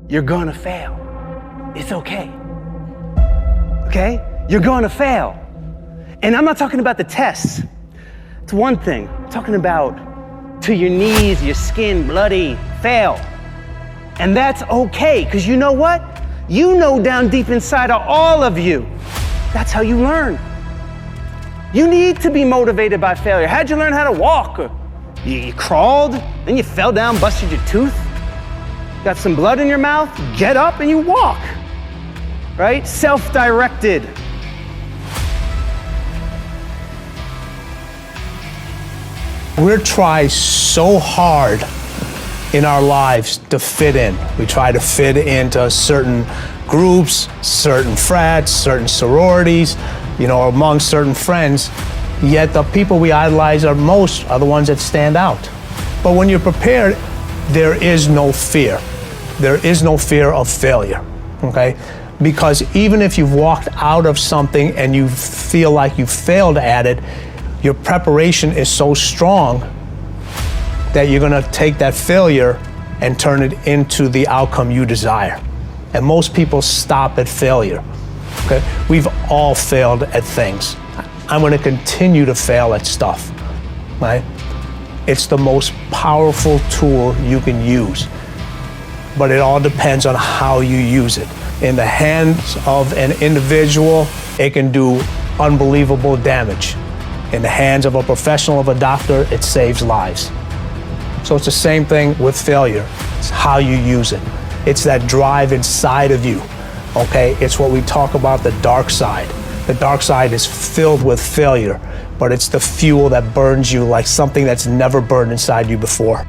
you're gonna fail. It's okay. Okay? You're gonna fail. And I'm not talking about the tests. It's one thing. I'm talking about to your knees, your skin, bloody, fail. And that's okay, because you know what? You know down deep inside of all of you, that's how you learn. You need to be motivated by failure. How'd you learn how to walk? You crawled, then you fell down, busted your tooth, got some blood in your mouth, get up and you walk, right? Self-directed. We try so hard in our lives to fit in. We try to fit into certain groups, certain frats, certain sororities, among certain friends. Yet the people we idolize are the ones that stand out. But when you're prepared, there is no fear. There is no fear of failure, okay? Because even if you've walked out of something and you feel like you failed at it, your preparation is so strong that you're gonna take that failure and turn it into the outcome you desire. And most people stop at failure, okay? We've all failed at things. I'm gonna continue to fail at stuff, right? It's the most powerful tool you can use, but it all depends on how you use it. In the hands of an individual, it can do unbelievable damage. In the hands of a professional, of a doctor, it saves lives. So it's the same thing with failure. It's how you use it. It's that drive inside of you, okay? It's what we talk about, the dark side. The dark side is filled with failure, but it's the fuel that burns you like something that's never burned inside you before.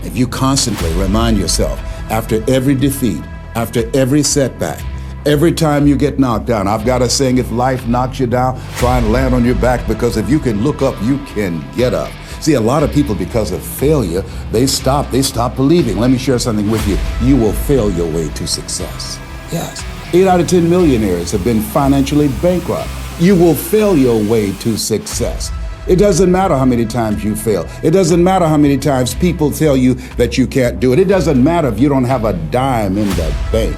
If you constantly remind yourself, after every defeat, after every setback, every time you get knocked down, I've got a saying, if life knocks you down, try and land on your back, because if you can look up, you can get up. See, a lot of people, because of failure, they stop believing. Let me share something with you. You will fail your way to success. Yes. 8 out of 10 millionaires have been financially bankrupt. You will fail your way to success. It doesn't matter how many times you fail. It doesn't matter how many times people tell you that you can't do it. It doesn't matter if you don't have a dime in the bank.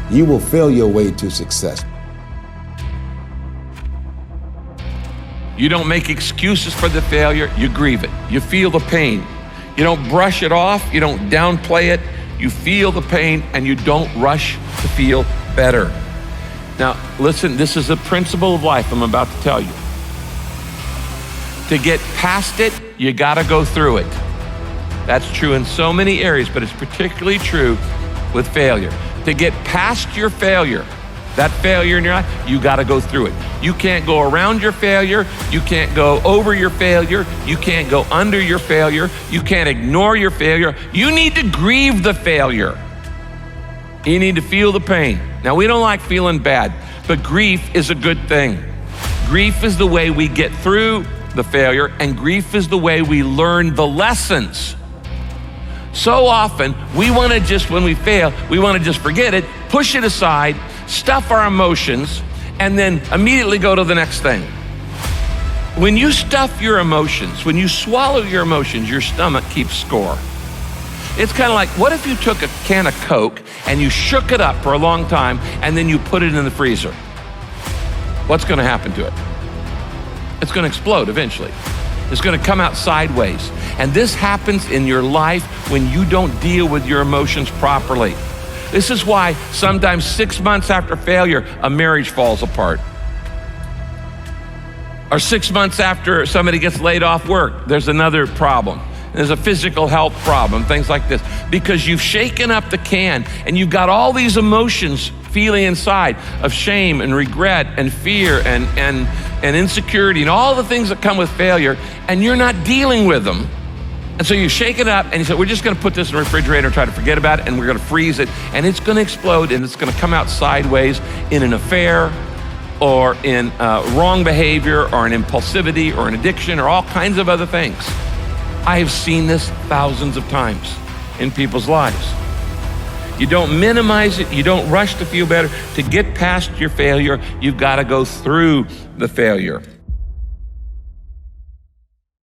You will fail your way to success. You don't make excuses for the failure, you grieve it. You feel the pain. You don't brush it off, you don't downplay it. You feel the pain and you don't rush to feel better. Now, listen, this is a principle of life I'm about to tell you. To get past it, you gotta go through it. That's true in so many areas, but it's particularly true with failure. To get past your failure, that failure in your life, you gotta go through it. You can't go around your failure, you can't go over your failure, you can't go under your failure, you can't ignore your failure. You need to grieve the failure. You need to feel the pain. Now, we don't like feeling bad, but grief is a good thing. Grief is the way we get through the failure, and grief is the way we learn the lessons. So often, we want to just, when we fail, we want to just forget it, push it aside, stuff our emotions, and then immediately go to the next thing. When you stuff your emotions, when you swallow your emotions, your stomach keeps score. It's kind of like, what if you took a can of Coke and you shook it up for a long time and then you put it in the freezer? What's going to happen to it? It's going to explode eventually. It's going to come out sideways. And this happens in your life when you don't deal with your emotions properly. This is why sometimes 6 months after failure, a marriage falls apart. Or 6 months after somebody gets laid off work, there's another problem. There's a physical health problem, things like this. Because you've shaken up the can and you've got all these emotions feeling inside of shame and regret and fear and insecurity and all the things that come with failure, and you're not dealing with them. And so you shake it up and you say, we're just gonna put this in the refrigerator and try to forget about it, and we're gonna freeze it, and it's gonna explode, and it's gonna come out sideways in an affair or in wrong behavior or an impulsivity or an addiction or all kinds of other things. I have seen this thousands of times in people's lives. You don't minimize it, you don't rush to feel better. To get past your failure, you've got to go through the failure.